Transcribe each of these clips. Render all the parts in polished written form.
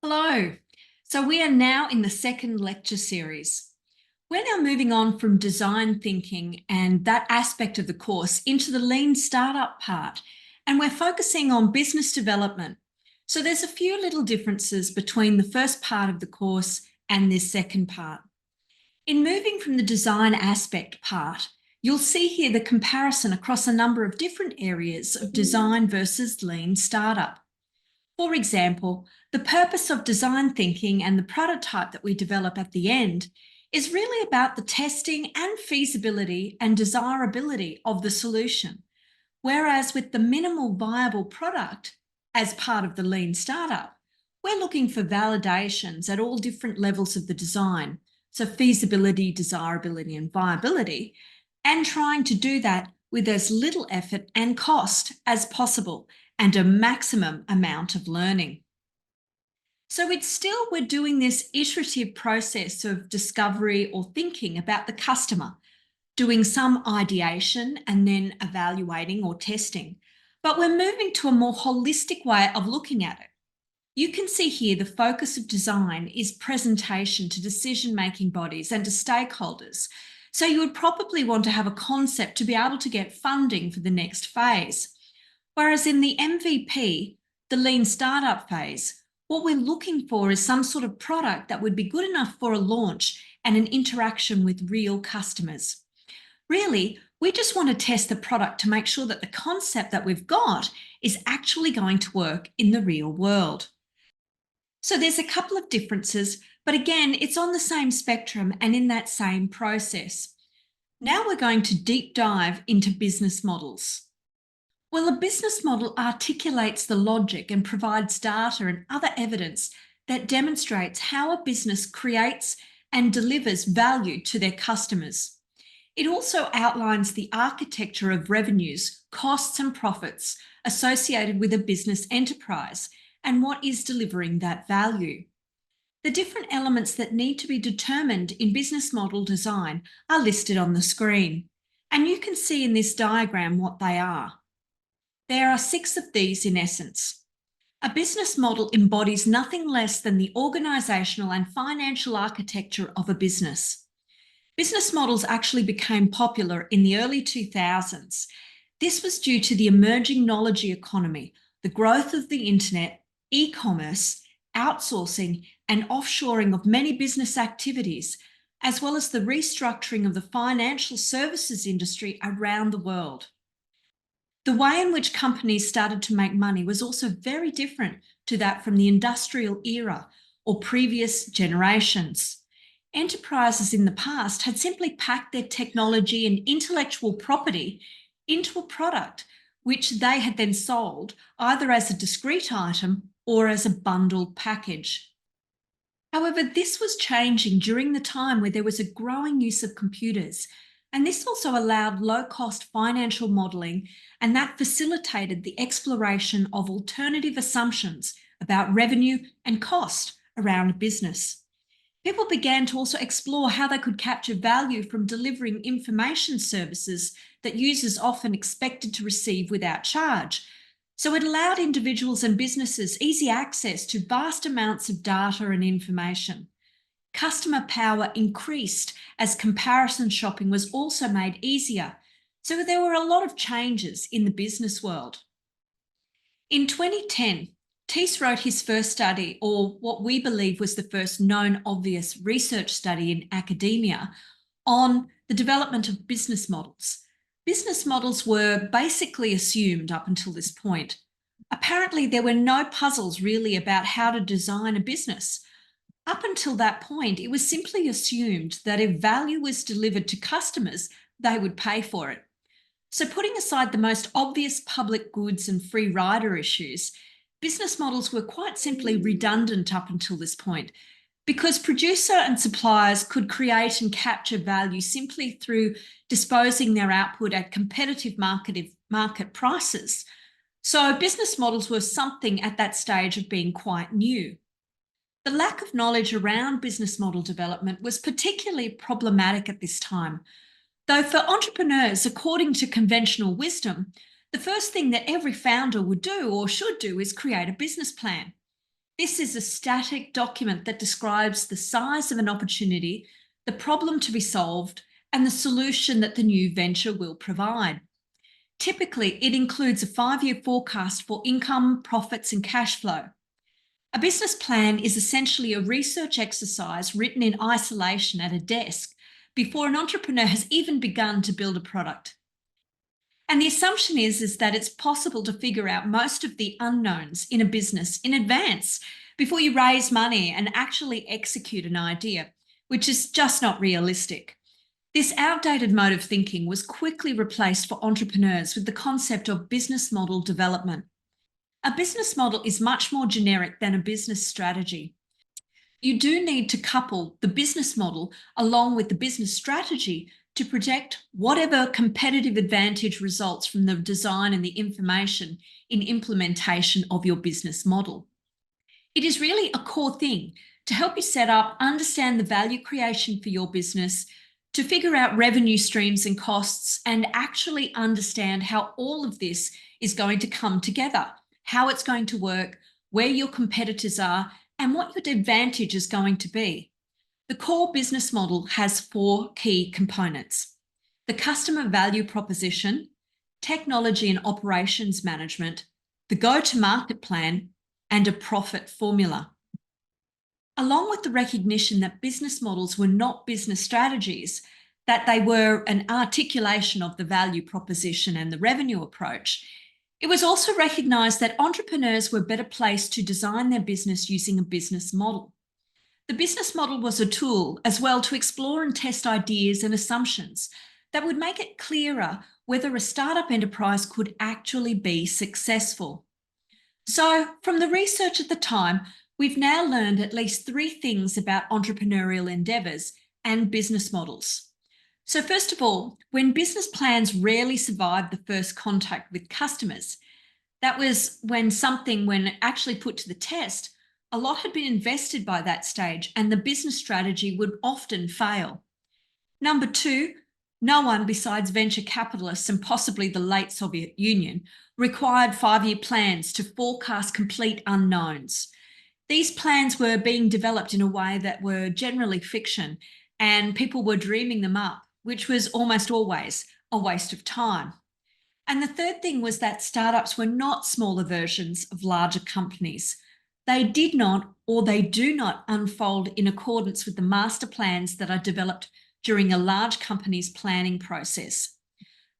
Hello. So we are now in the second lecture series. We're now moving on from design thinking and that aspect of the course into the lean startup part, and we're focusing on business development. So there's a few little differences between the first part of the course and this second part. In moving from the design aspect part, you'll see here the comparison across a number of different areas of design versus lean startup. For example, the purpose of design thinking and the prototype that we develop at the end is really about the testing and feasibility and desirability of the solution. Whereas with the minimal viable product as part of the lean startup, we're looking for validations at all different levels of the design. So feasibility, desirability, and viability, and trying to do that with as little effort and cost as possible and a maximum amount of learning. So we're doing this iterative process of discovery or thinking about the customer, doing some ideation and then evaluating or testing. But we're moving to a more holistic way of looking at it. You can see here the focus of design is presentation to decision-making bodies and to stakeholders. So you would probably want to have a concept to be able to get funding for the next phase. Whereas in the MVP, the lean startup phase, what we're looking for is some sort of product that would be good enough for a launch and an interaction with real customers. Really, we just want to test the product to make sure that the concept that we've got is actually going to work in the real world. So there's a couple of differences, but again, it's on the same spectrum and in that same process. Now we're going to deep dive into business models. Well, a business model articulates the logic and provides data and other evidence that demonstrates how a business creates and delivers value to their customers. It also outlines the architecture of revenues, costs, and profits associated with a business enterprise and what is delivering that value. The different elements that need to be determined in business model design are listed on the screen, and you can see in this diagram what they are. There are 6 of these in essence. A business model embodies nothing less than the organisational and financial architecture of a business. Business models actually became popular in the early 2000s. This was due to the emerging knowledge economy, the growth of the internet, e-commerce, outsourcing, and offshoring of many business activities, as well as the restructuring of the financial services industry around the world. The way in which companies started to make money was also very different to that from the industrial era or previous generations. Enterprises in the past had simply packed their technology and intellectual property into a product which they had then sold either as a discrete item or as a bundled package. However, this was changing during the time where there was a growing use of computers, and this also allowed low-cost financial modelling, and that facilitated the exploration of alternative assumptions about revenue and cost around a business. People began to also explore how they could capture value from delivering information services that users often expected to receive without charge. So it allowed individuals and businesses easy access to vast amounts of data and information. Customer power increased as comparison shopping was also made easier. So there were a lot of changes in the business world. In 2010, Thies wrote his first study, or what we believe was the first known obvious research study in academia, on the development of business models. Business models were basically assumed up until this point. Apparently, there were no puzzles really about how to design a business. Up until that point, it was simply assumed that if value was delivered to customers, they would pay for it. So putting aside the most obvious public goods and free rider issues, business models were quite simply redundant up until this point, because producer and suppliers could create and capture value simply through disposing their output at competitive market prices. So business models were something at that stage of being quite new. The lack of knowledge around business model development was particularly problematic at this time, though for entrepreneurs, according to conventional wisdom, the first thing that every founder would do or should do is create a business plan. This is a static document that describes the size of an opportunity, the problem to be solved, and the solution that the new venture will provide. Typically, it includes a 5-year forecast for income, profits, and cash flow. A business plan is essentially a research exercise written in isolation at a desk before an entrepreneur has even begun to build a product. And the assumption is that it's possible to figure out most of the unknowns in a business in advance before you raise money and actually execute an idea, which is just not realistic. This outdated mode of thinking was quickly replaced for entrepreneurs with the concept of business model development. A business model is much more generic than a business strategy. You do need to couple the business model along with the business strategy to project whatever competitive advantage results from the design and the information in implementation of your business model. It is really a core thing to help you set up, understand the value creation for your business, to figure out revenue streams and costs, and actually understand how all of this is going to come together, how it's going to work, where your competitors are, and what your advantage is going to be. The core business model has 4 key components: the customer value proposition, technology and operations management, the go-to-market plan, and a profit formula. Along with the recognition that business models were not business strategies, that they were an articulation of the value proposition and the revenue approach, it was also recognised that entrepreneurs were better placed to design their business using a business model. The business model was a tool as well to explore and test ideas and assumptions that would make it clearer whether a startup enterprise could actually be successful. So, from the research at the time, we've now learned at least 3 things about entrepreneurial endeavours and business models. So first of all, when business plans rarely survived the first contact with customers, that was when actually put to the test, a lot had been invested by that stage and the business strategy would often fail. Number 2, no one besides venture capitalists and possibly the late Soviet Union required 5-year plans to forecast complete unknowns. These plans were being developed in a way that were generally fiction, and people were dreaming them up, which was almost always a waste of time. And the third thing was that startups were not smaller versions of larger companies. They did not, or they do not, unfold in accordance with the master plans that are developed during a large company's planning process.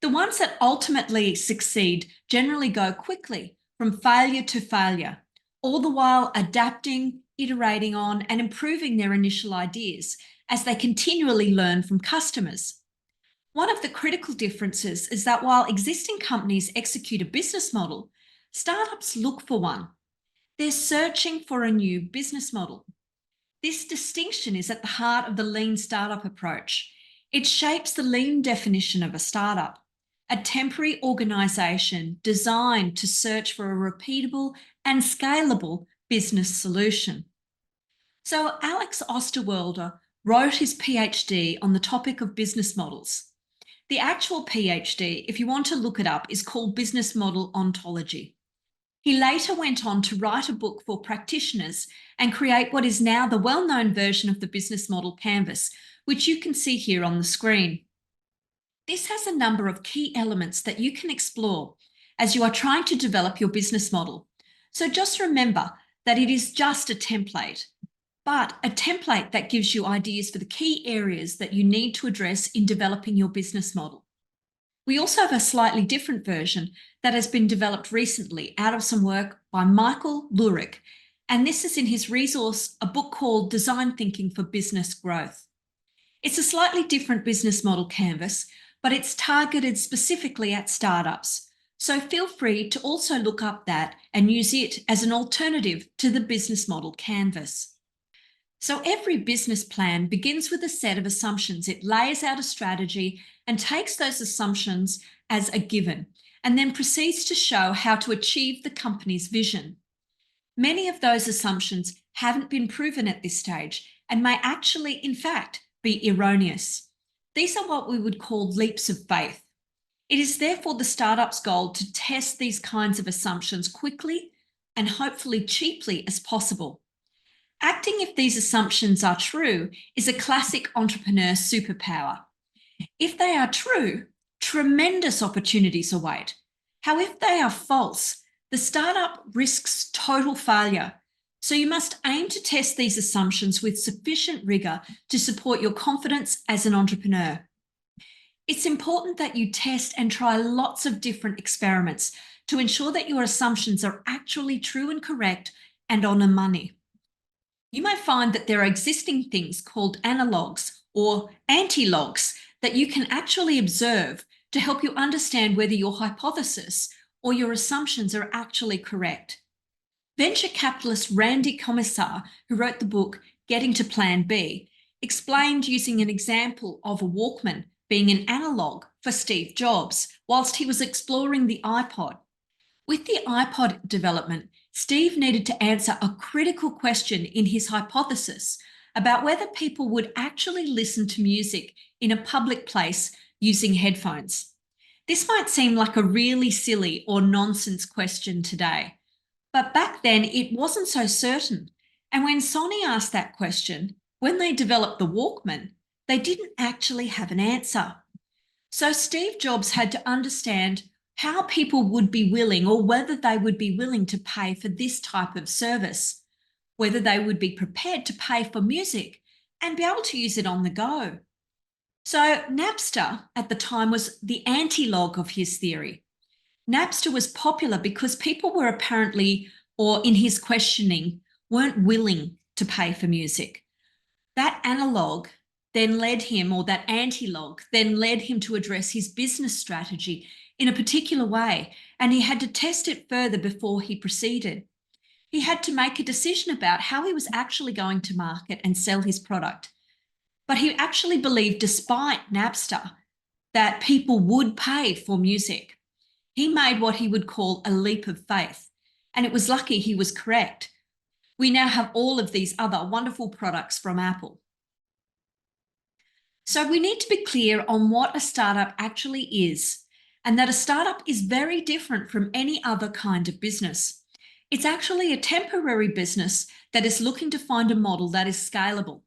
The ones that ultimately succeed generally go quickly from failure to failure, all the while adapting, iterating on, and improving their initial ideas as they continually learn from customers. One of the critical differences is that while existing companies execute a business model, startups look for one. They're searching for a new business model. This distinction is at the heart of the lean startup approach. It shapes the lean definition of a startup, a temporary organisation designed to search for a repeatable and scalable business solution. So Alex Osterwalder wrote his PhD on the topic of business models. The actual PhD, if you want to look it up, is called Business Model Ontology. He later went on to write a book for practitioners and create what is now the well-known version of the business model canvas, which you can see here on the screen. This has a number of key elements that you can explore as you are trying to develop your business model. So just remember that it is just a template, but a template that gives you ideas for the key areas that you need to address in developing your business model. We also have a slightly different version that has been developed recently out of some work by Michael Lurick, and this is in his resource, a book called Design Thinking for Business Growth. It's a slightly different business model canvas, but it's targeted specifically at startups. So feel free to also look up that and use it as an alternative to the business model canvas. So every business plan begins with a set of assumptions. It lays out a strategy and takes those assumptions as a given, and then proceeds to show how to achieve the company's vision. Many of those assumptions haven't been proven at this stage and may actually, in fact, be erroneous. These are what we would call leaps of faith. It is therefore the startup's goal to test these kinds of assumptions quickly and hopefully cheaply as possible. Acting if these assumptions are true is a classic entrepreneur superpower. If they are true, tremendous opportunities await. How if they are false, the startup risks total failure. So you must aim to test these assumptions with sufficient rigor to support your confidence as an entrepreneur. It's important that you test and try lots of different experiments to ensure that your assumptions are actually true and correct and on the money. You may find that there are existing things called analogues or antilogues that you can actually observe to help you understand whether your hypothesis or your assumptions are actually correct. Venture capitalist Randy Komisar, who wrote the book Getting to Plan B, explained using an example of a Walkman being an analogue for Steve Jobs whilst he was exploring the iPod. With the iPod development, Steve needed to answer a critical question in his hypothesis about whether people would actually listen to music in a public place using headphones. This might seem like a really silly or nonsense question today, but back then it wasn't so certain. And when Sony asked that question, when they developed the Walkman, they didn't actually have an answer. So Steve Jobs had to understand how people would be willing or whether they would be willing to pay for this type of service, whether they would be prepared to pay for music and be able to use it on the go. So Napster at the time was the anti-log of his theory. Napster was popular because people were apparently, or in his questioning, weren't willing to pay for music. That analog then led him, or that anti-log then led him to address his business strategy in a particular way, and he had to test it further before he proceeded. He had to make a decision about how he was actually going to market and sell his product. But he actually believed, despite Napster, that people would pay for music. He made what he would call a leap of faith, and it was lucky he was correct. We now have all of these other wonderful products from Apple. So we need to be clear on what a startup actually is, and that a startup is very different from any other kind of business. It's actually a temporary business that is looking to find a model that is scalable.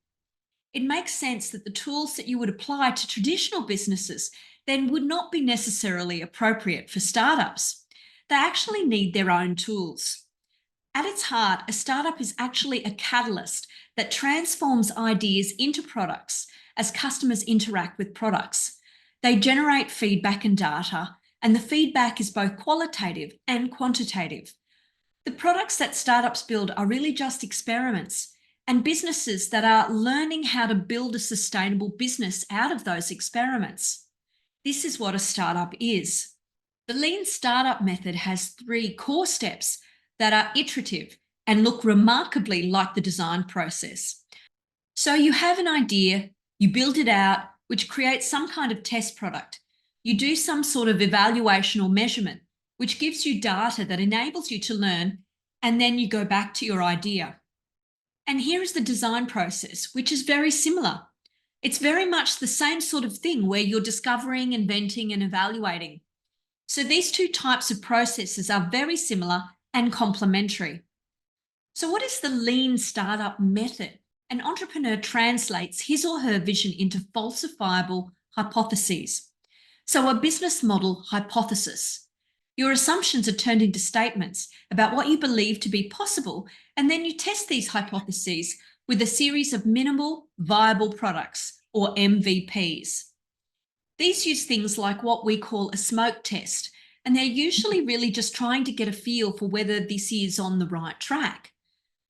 It makes sense that the tools that you would apply to traditional businesses then would not be necessarily appropriate for startups. They actually need their own tools. At its heart, a startup is actually a catalyst that transforms ideas into products as customers interact with products. They generate feedback and data, and the feedback is both qualitative and quantitative. The products that startups build are really just experiments, and businesses that are learning how to build a sustainable business out of those experiments. This is what a startup is. The Lean Startup method has 3 core steps that are iterative and look remarkably like the design process. So you have an idea, you build it out, which creates some kind of test product. You do some sort of evaluation or measurement, which gives you data that enables you to learn, and then you go back to your idea. And here is the design process, which is very similar. It's very much the same sort of thing where you're discovering, inventing, and evaluating. So these 2 types of processes are very similar and complementary. So what is the Lean Startup method? An entrepreneur translates his or her vision into falsifiable hypotheses. So a business model hypothesis. Your assumptions are turned into statements about what you believe to be possible, and then you test these hypotheses with a series of minimal viable products, or MVPs. These use things like what we call a smoke test, and they're usually really just trying to get a feel for whether this is on the right track.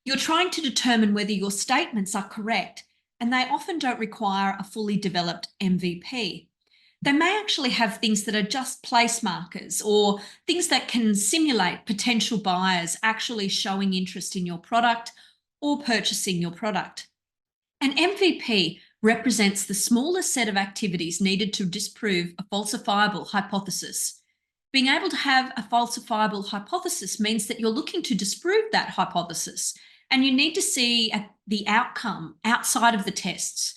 You're trying to determine whether your statements are correct, and they often don't require a fully developed MVP. They may actually have things that are just place markers or things that can simulate potential buyers actually showing interest in your product or purchasing your product. An MVP represents the smallest set of activities needed to disprove a falsifiable hypothesis. Being able to have a falsifiable hypothesis means that you're looking to disprove that hypothesis, and you need to see the outcome outside of the tests,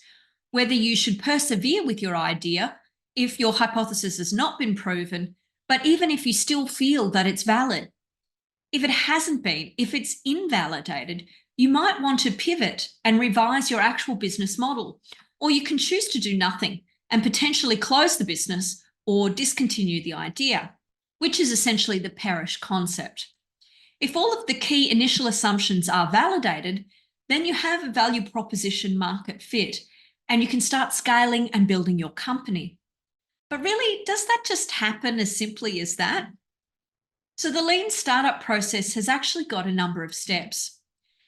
whether you should persevere with your idea if your hypothesis has not been proven, but even if you still feel that it's valid. If it hasn't been, if it's invalidated, you might want to pivot and revise your actual business model, or you can choose to do nothing and potentially close the business or discontinue the idea, which is essentially the perish concept. If all of the key initial assumptions are validated, then you have a value proposition market fit, and you can start scaling and building your company. But really, does that just happen as simply as that? So the lean startup process has actually got a number of steps.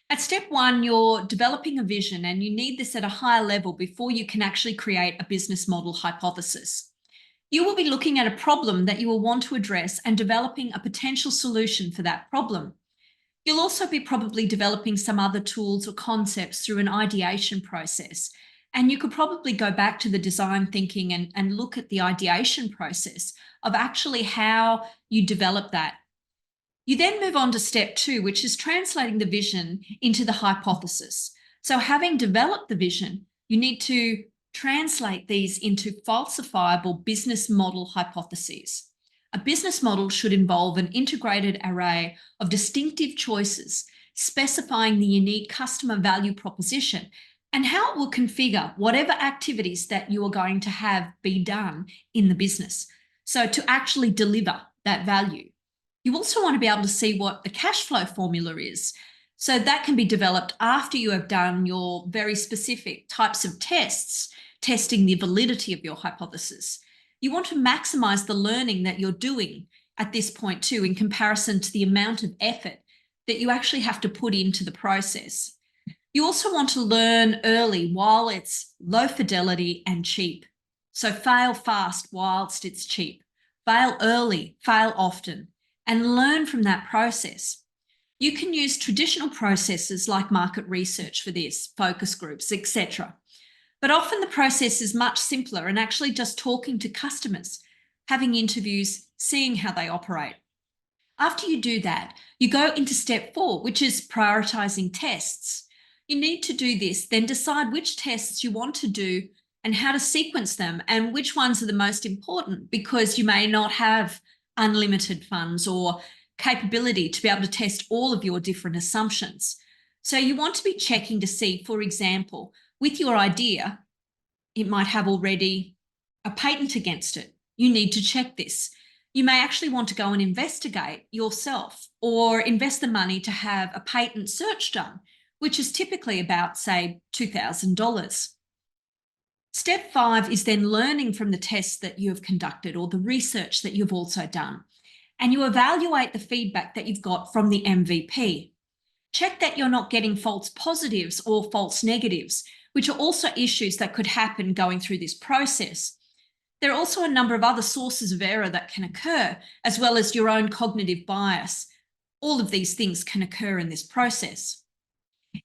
At step 1, you're developing a vision, and you need this at a higher level before you can actually create a business model hypothesis. You will be looking at a problem that you will want to address and developing a potential solution for that problem. You'll also be probably developing some other tools or concepts through an ideation process. And you could probably go back to the design thinking and look at the ideation process of actually how you develop that. You then move on to step 2, which is translating the vision into the hypothesis. So having developed the vision, you need to translate these into falsifiable business model hypotheses. A business model should involve an integrated array of distinctive choices, specifying the unique customer value proposition and how it will configure whatever activities that you are going to have be done in the business. So to actually deliver that value. You also want to be able to see what the cash flow formula is. So that can be developed after you have done your very specific types of tests, testing the validity of your hypothesis. You want to maximize the learning that you're doing at this point too, in comparison to the amount of effort that you actually have to put into the process. You also want to learn early while it's low fidelity and cheap. So fail fast whilst it's cheap. Fail early, fail often, and learn from that process. You can use traditional processes like market research for this, focus groups, etc. But often the process is much simpler and actually just talking to customers, having interviews, seeing how they operate. After you do that, you go into step 4, which is prioritizing tests. You need to do this, then decide which tests you want to do and how to sequence them and which ones are the most important, because you may not have unlimited funds or capability to be able to test all of your different assumptions. So you want to be checking to see, for example, with your idea, it might have already a patent against it. You need to check this. You may actually want to go and investigate yourself or invest the money to have a patent search done, which is typically about, say, $2,000. Step 5 is then learning from the tests that you have conducted or the research that you've also done. And you evaluate the feedback that you've got from the MVP. Check that you're not getting false positives or false negatives, which are also issues that could happen going through this process. There are also a number of other sources of error that can occur, as well as your own cognitive bias. All of these things can occur in this process.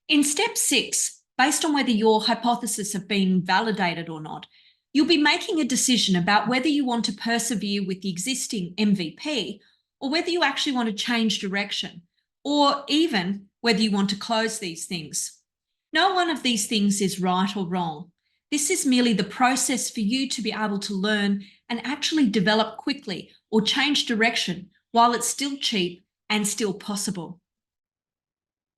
In step 6, based on whether your hypothesis have been validated or not, you'll be making a decision about whether you want to persevere with the existing MVP or whether you actually want to change direction, or even whether you want to close these things. No one of these things is right or wrong. This is merely the process for you to be able to learn and actually develop quickly or change direction while it's still cheap and still possible.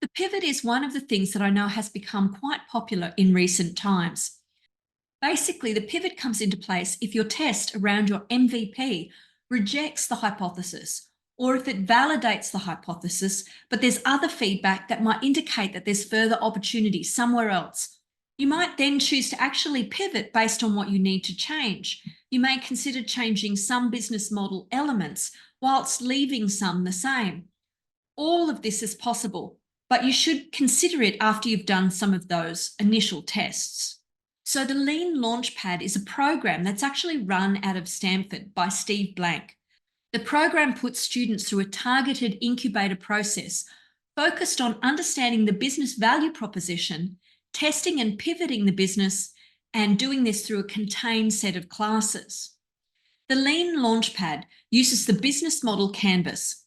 The pivot is one of the things that I know has become quite popular in recent times. Basically, the pivot comes into place if your test around your MVP rejects the hypothesis, or if it validates the hypothesis, but there's other feedback that might indicate that there's further opportunity somewhere else. You might then choose to actually pivot based on what you need to change. You may consider changing some business model elements whilst leaving some the same. All of this is possible, but you should consider it after you've done some of those initial tests. So the Lean Launchpad is a program that's actually run out of Stanford by Steve Blank. The program puts students through a targeted incubator process focused on understanding the business value proposition, testing and pivoting the business, and doing this through a contained set of classes. The Lean Launchpad uses the business model canvas.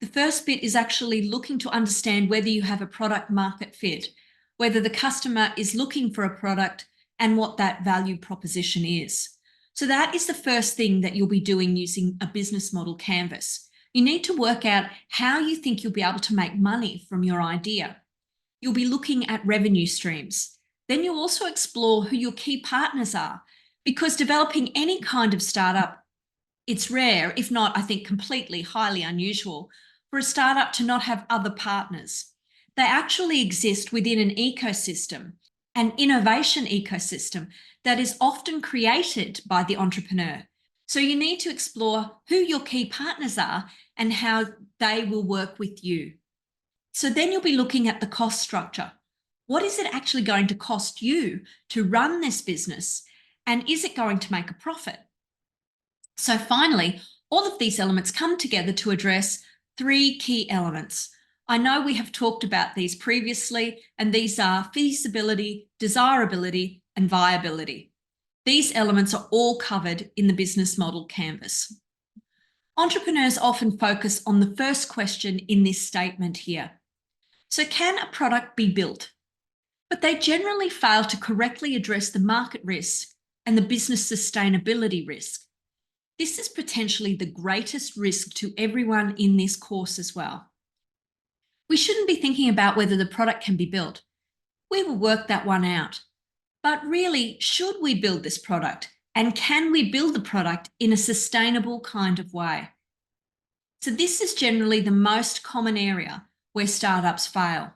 The first bit is actually looking to understand whether you have a product market fit, whether the customer is looking for a product, and what that value proposition is. So that is the first thing that you'll be doing using a business model canvas. You need to work out how you think you'll be able to make money from your idea. You'll be looking at revenue streams. Then you'll also explore who your key partners are, because developing any kind of startup, it's rare, if not, I think, completely highly unusual for a startup to not have other partners. They actually exist within an ecosystem, an innovation ecosystem that is often created by the entrepreneur. So you need to explore who your key partners are and how they will work with you. So then you'll be looking at the cost structure. What is it actually going to cost you to run this business? And is it going to make a profit? So finally, all of these elements come together to address three key elements. I know we have talked about these previously, and these are feasibility, desirability, and viability. These elements are all covered in the business model canvas. Entrepreneurs often focus on the first question in this statement here. So can a product be built? But they generally fail to correctly address the market risk and the business sustainability risk. This is potentially the greatest risk to everyone in this course as well. We shouldn't be thinking about whether the product can be built. We will work that one out. But really, should we build this product? And can we build the product in a sustainable kind of way? So this is generally the most common area where startups fail.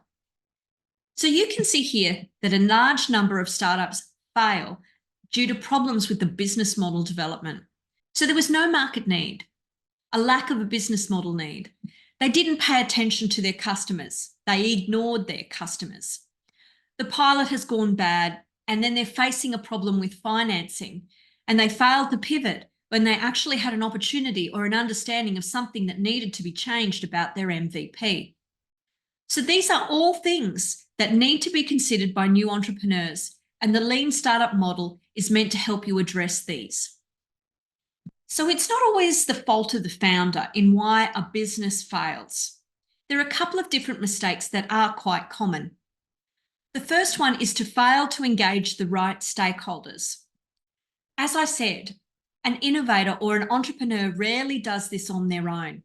So you can see here that a large number of startups fail due to problems with the business model development. So there was no market need, a lack of a business model need. They didn't pay attention to their customers. They ignored their customers. The pilot has gone bad, and then they're facing a problem with financing, and they failed to pivot when they actually had an opportunity or an understanding of something that needed to be changed about their MVP. So these are all things that need to be considered by new entrepreneurs, and the Lean Startup model is meant to help you address these. So it's not always the fault of the founder in why a business fails. There are a couple of different mistakes that are quite common. The first one is to fail to engage the right stakeholders. As I said, an innovator or an entrepreneur rarely does this on their own.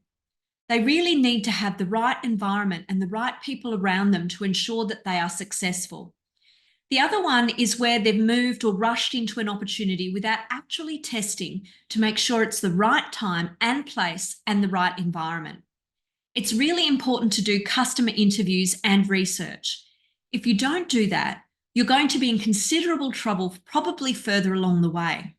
They really need to have the right environment and the right people around them to ensure that they are successful. The other one is where they've moved or rushed into an opportunity without actually testing to make sure it's the right time and place and the right environment. It's really important to do customer interviews and research. If you don't do that, you're going to be in considerable trouble, probably further along the way.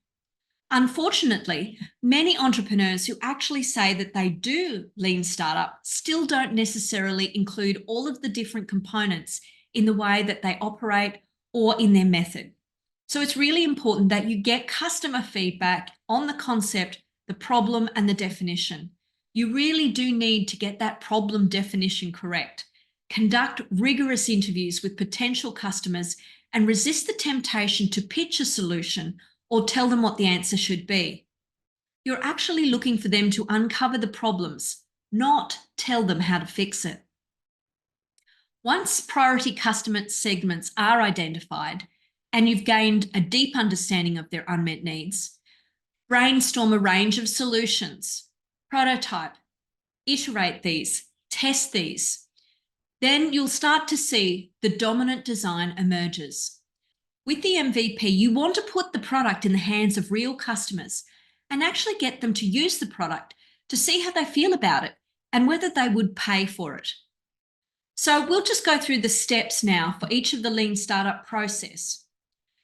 Unfortunately, many entrepreneurs who actually say that they do lean startup still don't necessarily include all of the different components in the way that they operate or in their method. So it's really important that you get customer feedback on the concept, the problem, and the definition. You really do need to get that problem definition correct. Conduct rigorous interviews with potential customers and resist the temptation to pitch a solution or tell them what the answer should be. You're actually looking for them to uncover the problems, not tell them how to fix it. Once priority customer segments are identified and you've gained a deep understanding of their unmet needs, brainstorm a range of solutions, prototype, iterate these, test these. Then you'll start to see the dominant design emerges. With the MVP, you want to put the product in the hands of real customers and actually get them to use the product to see how they feel about it and whether they would pay for it. So we'll just go through the steps now for each of the Lean Startup process.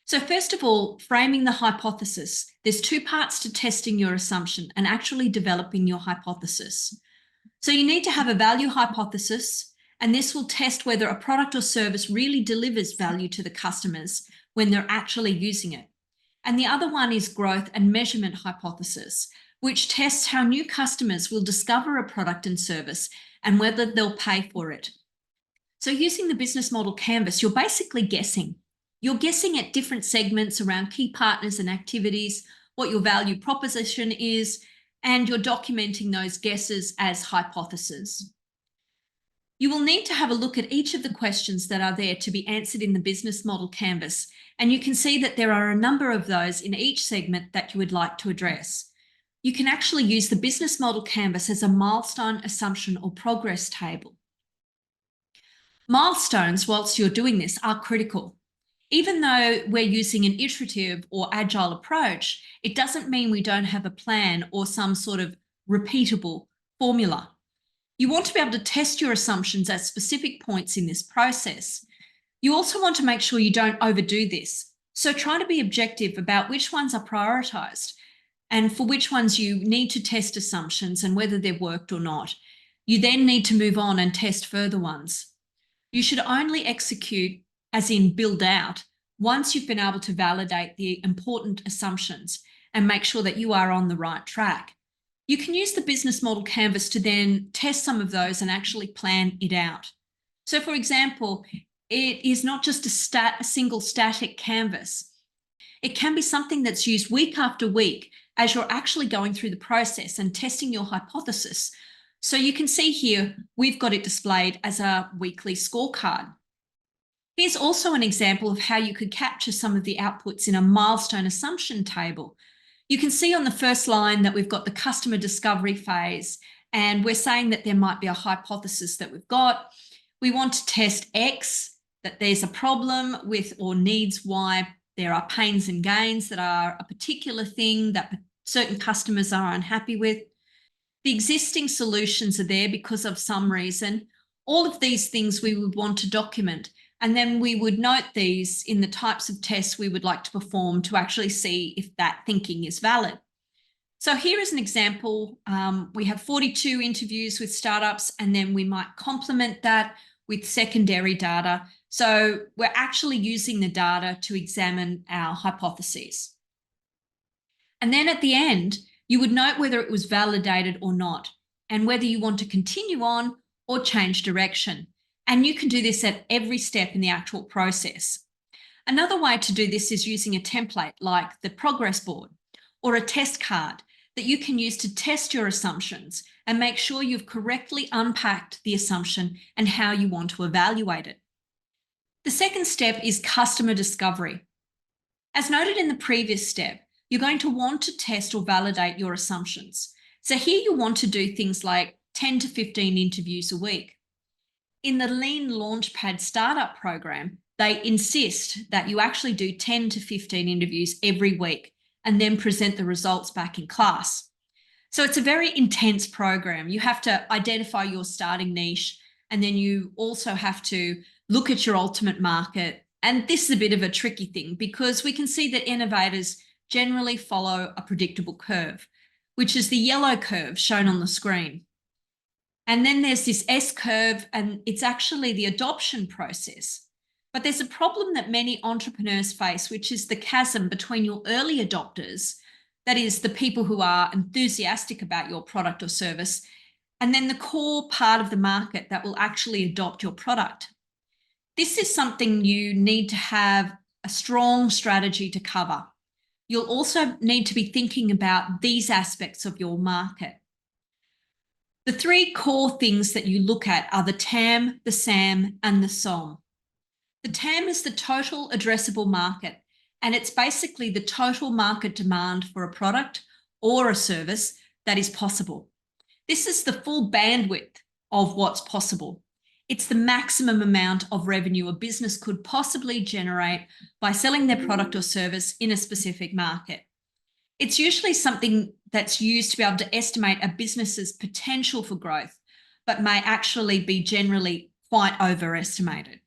So first of all, framing the hypothesis. There's two parts to testing your assumption and actually developing your hypothesis. So you need to have a value hypothesis, and this will test whether a product or service really delivers value to the customers when they're actually using it. And the other one is growth and measurement hypothesis, which tests how new customers will discover a product and service and whether they'll pay for it. So using the business model canvas, you're basically guessing. You're guessing at different segments around key partners and activities, what your value proposition is, and you're documenting those guesses as hypotheses. You will need to have a look at each of the questions that are there to be answered in the business model canvas, and you can see that there are a number of those in each segment that you would like to address. you can actually use the business model canvas as a milestone, assumption, or progress table. Milestones, whilst you're doing this, are critical. Even though we're using an iterative or agile approach, it doesn't mean we don't have a plan or some sort of repeatable formula. You want to be able to test your assumptions at specific points in this process. You also want to make sure you don't overdo this. So try to be objective about which ones are prioritised and for which ones you need to test assumptions and whether they've worked or not. You then need to move on and test further ones. You should only execute, as in build out, once you've been able to validate the important assumptions and make sure that you are on the right track. You can use the business model canvas to then test some of those and actually plan it out. So for example, it is not just a single static canvas. It can be something that's used week after week as you're actually going through the process and testing your hypothesis. So you can see here, we've got it displayed as a weekly scorecard. Here's also an example of how you could capture some of the outputs in a milestone assumption table. You can see on the first line that we've got the customer discovery phase, and we're saying that there might be a hypothesis that we've got. We want to test X, that there's a problem with or needs Y. There are pains and gains that are a particular thing that certain customers are unhappy with. The existing solutions are there because of some reason. All of these things we would want to document, and then we would note these in the types of tests we would like to perform to actually see if that thinking is valid. So here is an example. We have 42 interviews with startups, and then we might complement that with secondary data. So we're actually using the data to examine our hypotheses. And then at the end, you would note whether it was validated or not, and whether you want to continue on or change direction. And you can do this at every step in the actual process. Another way to do this is using a template like the progress board or a test card that you can use to test your assumptions and make sure you've correctly unpacked the assumption and how you want to evaluate it. The second step is customer discovery. As noted in the previous step, you're going to want to test or validate your assumptions. So here you want to do things like 10 to 15 interviews a week. In the Lean Launchpad Startup program, they insist that you actually do 10 to 15 interviews every week and then present the results back in class. So it's a very intense program. You have to identify your starting niche, and then you also have to look at your ultimate market. And this is a bit of a tricky thing because we can see that innovators generally follow a predictable curve, which is the yellow curve shown on the screen. And then there's this S curve, and it's actually the adoption process. But there's a problem that many entrepreneurs face, which is the chasm between your early adopters, that is the people who are enthusiastic about your product or service, and then the core part of the market that will actually adopt your product. This is something you need to have a strong strategy to cover. You'll also need to be thinking about these aspects of your market. The three core things that you look at are the TAM, the SAM, and the SOM. The TAM is the total addressable market, and it's basically the total market demand for a product or a service that is possible. This is the full bandwidth of what's possible. It's the maximum amount of revenue a business could possibly generate by selling their product or service in a specific market. It's usually something that's used to be able to estimate a business's potential for growth, but may actually be generally quite overestimated.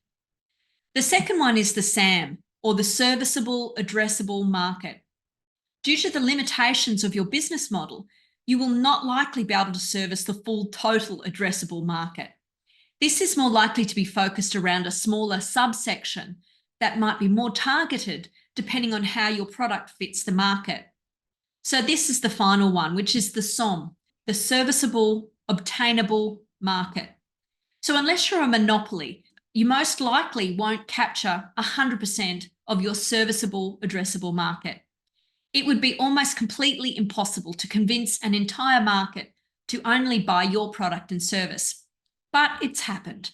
The second one is the SAM, or the serviceable addressable market. Due to the limitations of your business model, you will not likely be able to service the full total addressable market. This is more likely to be focused around a smaller subsection that might be more targeted depending on how your product fits the market. So this is the final one, which is the SOM, the serviceable, obtainable market. So unless you're a monopoly, you most likely won't capture 100% of your serviceable addressable market. It would be almost completely impossible to convince an entire market to only buy your product and service. But it's happened.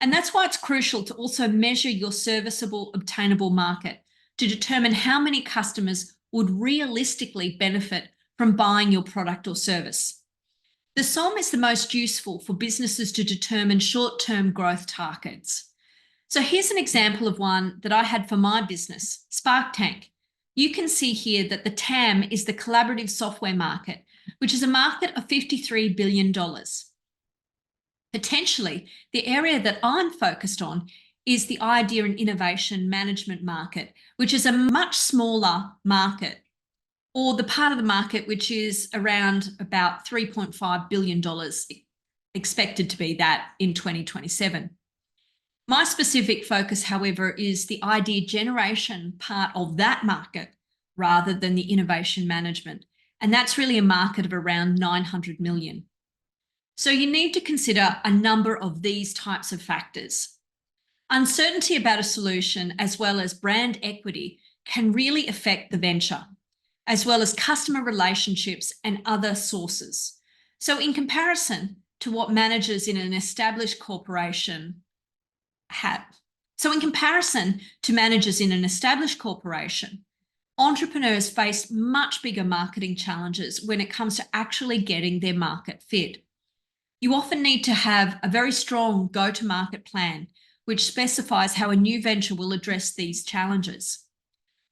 And that's why it's crucial to also measure your serviceable, obtainable market to determine how many customers would realistically benefit from buying your product or service. The SOM is the most useful for businesses to determine short-term growth targets. So here's an example of one that I had for my business, SparkTank. You can see here that the TAM is the collaborative software market, which is a market of $53 billion. Potentially, the area that I'm focused on is the idea and innovation management market, which is a much smaller market, or the part of the market which is around about $3.5 billion, expected to be that in 2027. My specific focus, however, is the idea generation part of that market rather than the innovation management. And that's really a market of around 900 million. So you need to consider a number of these types of factors. Uncertainty about a solution, as well as brand equity, can really affect the venture, as well as customer relationships and other sources. So in comparison to what managers in an established corporation have. So in comparison to managers in an established corporation, entrepreneurs face much bigger marketing challenges when it comes to actually getting their market fit. You often need to have a very strong go-to-market plan, which specifies how a new venture will address these challenges.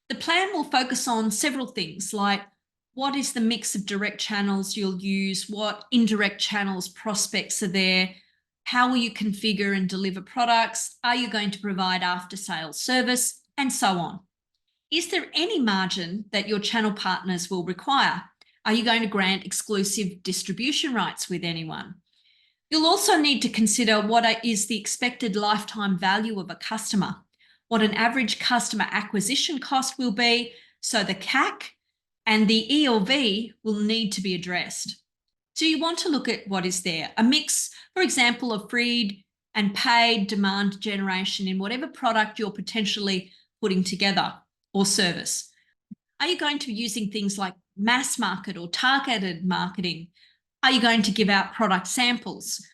The plan will focus on several things like what is the mix of direct channels you'll use, what indirect channels prospects are there, how will you configure and deliver products, are you going to provide after-sales service, and so on. Is there any margin that your channel partners will require? Are you going to grant exclusive distribution rights with anyone? You'll also need to consider what is the expected lifetime value of a customer, what an average customer acquisition cost will be, so the CAC and the ELV will need to be addressed. So you want to look at what is there, a mix, for example, of free and paid demand generation in whatever product you're potentially putting together or service. Are you going to be using things like mass market or targeted marketing? Are you going to give out product samples?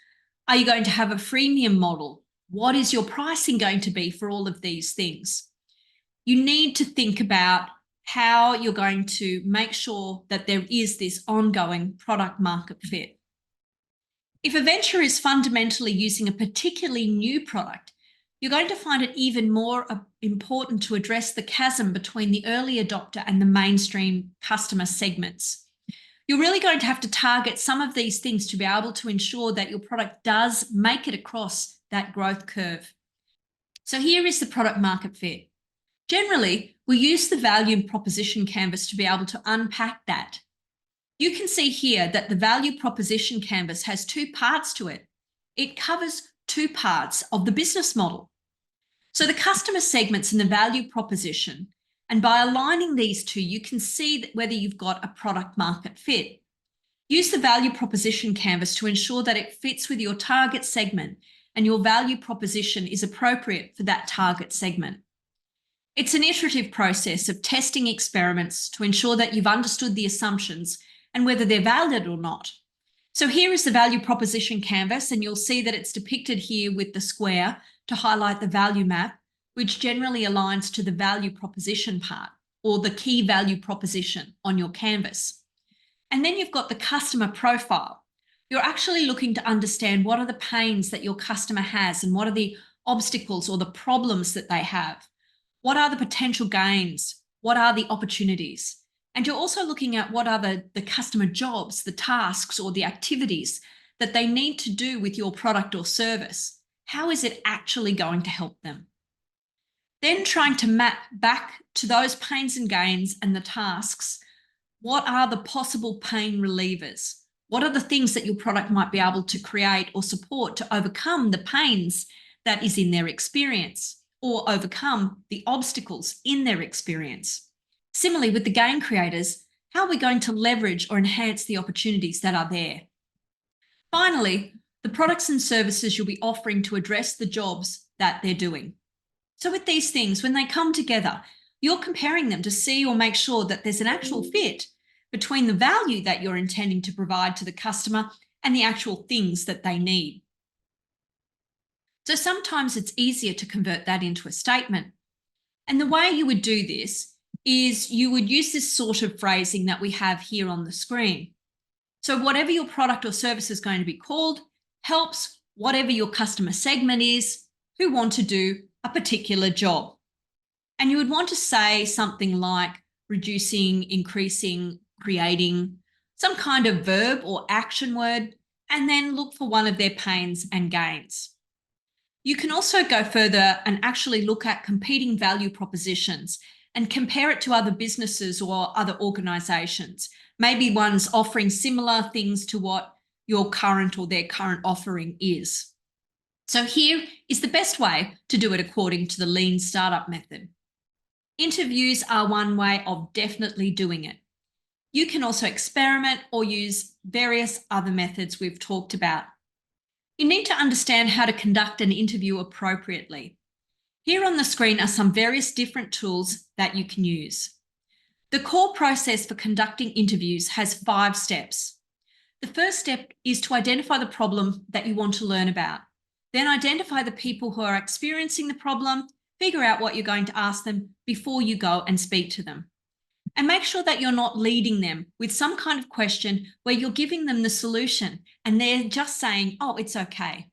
Are you going to have a freemium model? What is your pricing going to be for all of these things? You need to think about how you're going to make sure that there is this ongoing product market fit. If a venture is fundamentally using a particularly new product, you're going to find it even more important to address the chasm between the early adopter and the mainstream customer segments. You're really going to have to target some of these things to be able to ensure that your product does make it across that growth curve. So here is the product market fit. Generally, we use the value and proposition canvas to be able to unpack that. You can see here that the value proposition canvas has two parts to it. It covers two parts of the business model. So the customer segments and the value proposition, and by aligning these two, you can see whether you've got a product market fit. Use the value proposition canvas to ensure that it fits with your target segment and your value proposition is appropriate for that target segment. It's an iterative process of testing experiments to ensure that you've understood the assumptions and whether they're valid or not. So here is the value proposition canvas, and you'll see that it's depicted here with the square to highlight the value map, which generally aligns to the value proposition part or the key value proposition on your canvas. And then you've got the customer profile. You're actually looking to understand what are the pains that your customer has and what are the obstacles or the problems that they have. What are the potential gains? What are the opportunities? And you're also looking at what are the customer jobs, the tasks or the activities that they need to do with your product or service. How is it actually going to help them? Then trying to map back to those pains and gains and the tasks. What are the possible pain relievers? What are the things that your product might be able to create or support to overcome the pains that is in their experience or overcome the obstacles in their experience? Similarly, with the gain creators, how are we going to leverage or enhance the opportunities that are there? Finally, the products and services you'll be offering to address the jobs that they're doing. So with these things, when they come together, you're comparing them to see or make sure that there's an actual fit between the value that you're intending to provide to the customer and the actual things that they need. So sometimes it's easier to convert that into a statement. And the way you would do this is you would use this sort of phrasing that we have here on the screen. So whatever your product or service is going to be called helps whatever your customer segment is who want to do a particular job. And you would want to say something like reducing, increasing, creating, some kind of verb or action word, and then look for one of their pains and gains. You can also go further and actually look at competing value propositions and compare it to other businesses or other organisations, maybe ones offering similar things to what your current or their current offering is. So here is the best way to do it according to the Lean Startup method. Interviews are one way of definitely doing it. You can also experiment or use various other methods we've talked about. You need to understand how to conduct an interview appropriately. Here on the screen are some various different tools that you can use. The core process for conducting interviews has 5 steps. The first step is to identify the problem that you want to learn about. Then identify the people who are experiencing the problem, figure out what you're going to ask them before you go and speak to them. And make sure that you're not leading them with some kind of question where you're giving them the solution and they're just saying, oh, it's okay.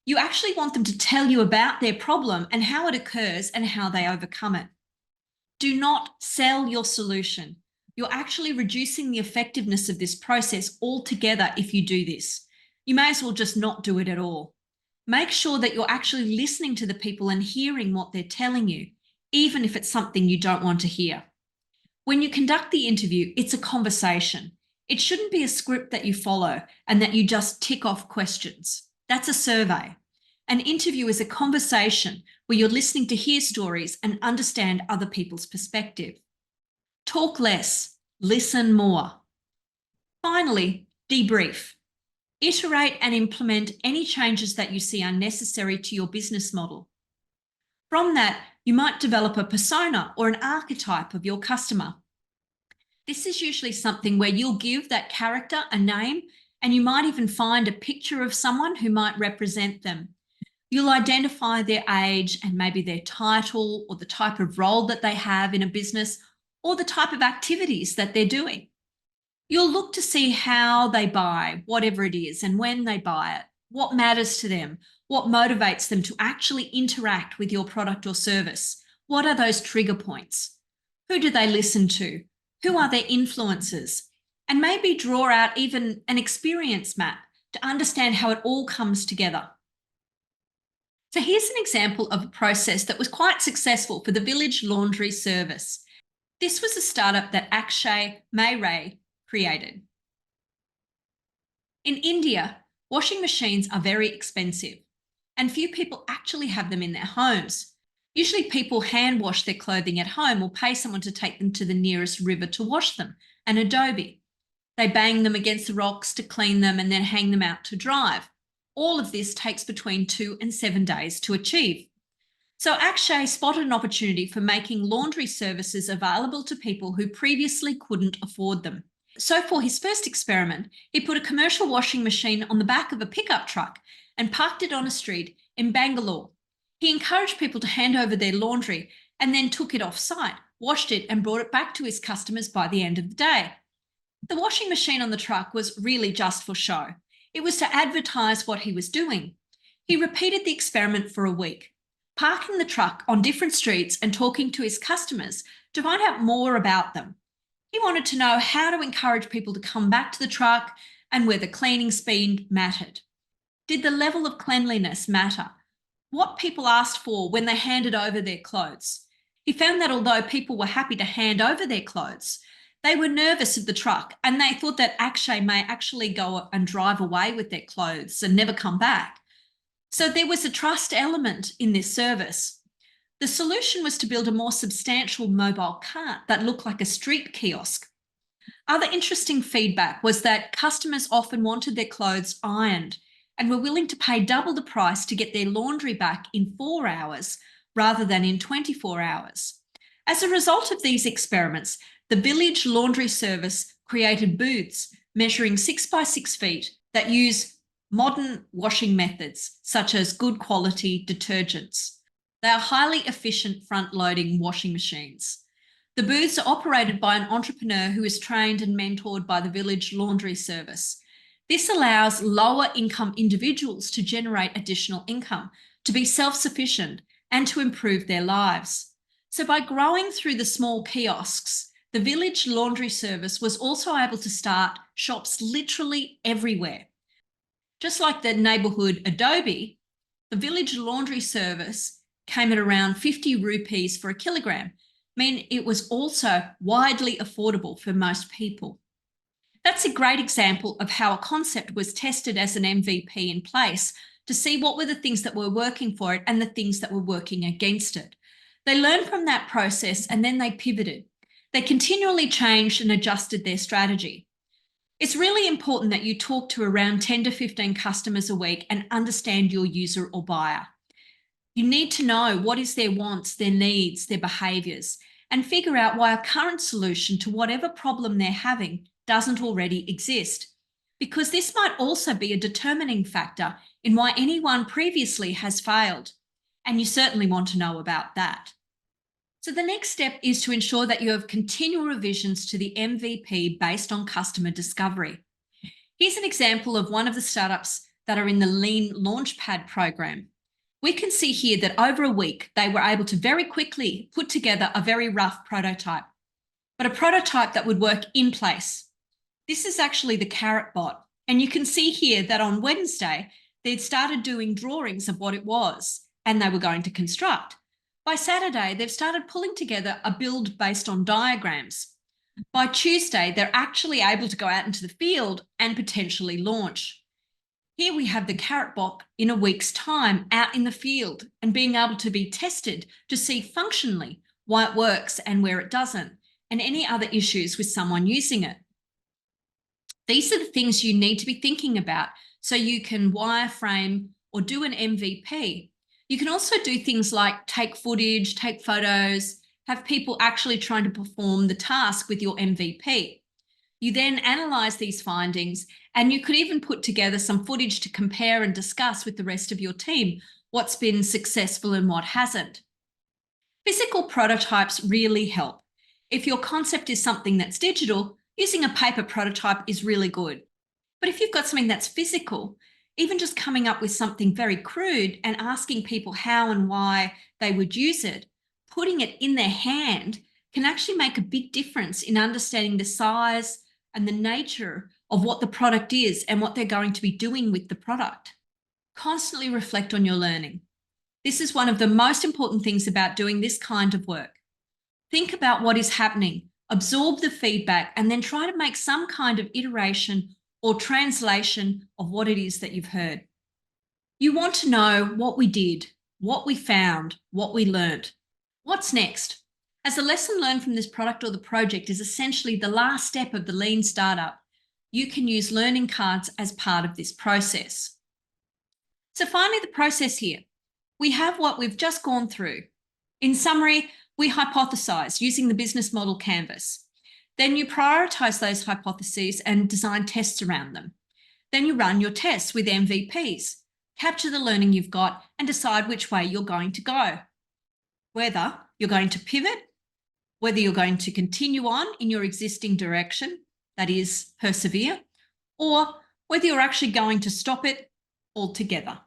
You actually want them to tell you about their problem and how it occurs and how they overcome it. Do not sell your solution. You're actually reducing the effectiveness of this process altogether if you do this. You may as well just not do it at all. Make sure that you're actually listening to the people and hearing what they're telling you, even if it's something you don't want to hear. When you conduct the interview, it's a conversation. It shouldn't be a script that you follow and that you just tick off questions. That's a survey. An interview is a conversation where you're listening to hear stories and understand other people's perspective. Talk less, listen more. Finally, debrief. Iterate and implement any changes that you see are necessary to your business model. From that, you might develop a persona or an archetype of your customer. This is usually something where you'll give that character a name, and you might even find a picture of someone who might represent them. You'll identify their age and maybe their title or the type of role that they have in a business or the type of activities that they're doing. You'll look to see how they buy, whatever it is, and when they buy it, what matters to them, what motivates them to actually interact with your product or service. What are those trigger points? Who do they listen to? Who are their influences? And maybe draw out even an experience map to understand how it all comes together. So here's an example of a process that was quite successful for the Village Laundry Service. This was a startup that Akshay Mayray created. In India, washing machines are very expensive and few people actually have them in their homes. Usually people hand wash their clothing at home or pay someone to take them to the nearest river to wash them, an adobe. They bang them against the rocks to clean them and then hang them out to dry. All of this takes between 2 and 7 days to achieve. So Akshay spotted an opportunity for making laundry services available to people who previously couldn't afford them. So for his first experiment, he put a commercial washing machine on the back of a pickup truck and parked it on a street in Bangalore. He encouraged people to hand over their laundry and then took it off-site, washed it and brought it back to his customers by the end of the day. The washing machine on the truck was really just for show. It was to advertise what he was doing. He repeated the experiment for a week, parking the truck on different streets and talking to his customers to find out more about them. He wanted to know how to encourage people to come back to the truck and whether cleaning speed mattered. Did the level of cleanliness matter? What people asked for when they handed over their clothes. He found that although people were happy to hand over their clothes, they were nervous of the truck and they thought that Akshay may actually go and drive away with their clothes and never come back. So there was a trust element in this service. The solution was to build a more substantial mobile cart that looked like a street kiosk. Other interesting feedback was that customers often wanted their clothes ironed and were willing to pay double the price to get their laundry back in 4 hours rather than in 24 hours. As a result of these experiments, the Village Laundry Service created booths measuring 6 by 6 feet that use modern washing methods, such as good quality detergents. They are highly efficient front-loading washing machines. The booths are operated by an entrepreneur who is trained and mentored by the Village Laundry Service. This allows lower income individuals to generate additional income, to be self-sufficient, and to improve their lives. So by growing through the small kiosks, the Village Laundry Service was also able to start shops literally everywhere. Just like the neighbourhood Adobe, the Village Laundry Service came at around 50 rupees for a kilogram, meaning it was also widely affordable for most people. That's a great example of how a concept was tested as an MVP in place to see what were the things that were working for it and the things that were working against it. They learned from that process and then they pivoted. They continually changed and adjusted their strategy. It's really important that you talk to around 10 to 15 customers a week and understand your user or buyer. You need to know what is their wants, their needs, their behaviours, and figure out why a current solution to whatever problem they're having doesn't already exist. Because this might also be a determining factor in why anyone previously has failed. And you certainly want to know about that. So the next step is to ensure that you have continual revisions to the MVP based on customer discovery. Here's an example of one of the startups that are in the Lean Launchpad program. We can see here that over a week, they were able to very quickly put together a very rough prototype, but a prototype that would work in place. This is actually the Carrot Bot. And you can see here that on Wednesday, they'd started doing drawings of what it was and they were going to construct. By Saturday, they've started pulling together a build based on diagrams. By Tuesday, they're actually able to go out into the field and potentially launch. Here we have the Carrot Bot in a week's time out in the field and being able to be tested to see functionally why it works and where it doesn't, and any other issues with someone using it. These are the things you need to be thinking about so you can wireframe or do an MVP. You can also do things like take footage, take photos, have people actually trying to perform the task with your MVP. You then analyse these findings and you could even put together some footage to compare and discuss with the rest of your team what's been successful and what hasn't. Physical prototypes really help. If your concept is something that's digital, using a paper prototype is really good. But if you've got something that's physical, even just coming up with something very crude and asking people how and why they would use it, putting it in their hand can actually make a big difference in understanding the size and the nature of what the product is and what they're going to be doing with the product. Constantly reflect on your learning. This is one of the most important things about doing this kind of work. Think about what is happening, absorb the feedback, and then try to make some kind of iteration or translation of what it is that you've heard. You want to know what we did, what we found, what we learned. What's next? As the lesson learned from this product or the project is essentially the last step of the lean startup, you can use learning cards as part of this process. So finally, the process here. We have what we've just gone through. In summary, we hypothesize using the business model canvas. Then you prioritize those hypotheses and design tests around them. Then you run your tests with MVPs, capture the learning you've got and decide which way you're going to go. Whether you're going to pivot, whether you're going to continue on in your existing direction, that is persevere, or whether you're actually going to stop it altogether.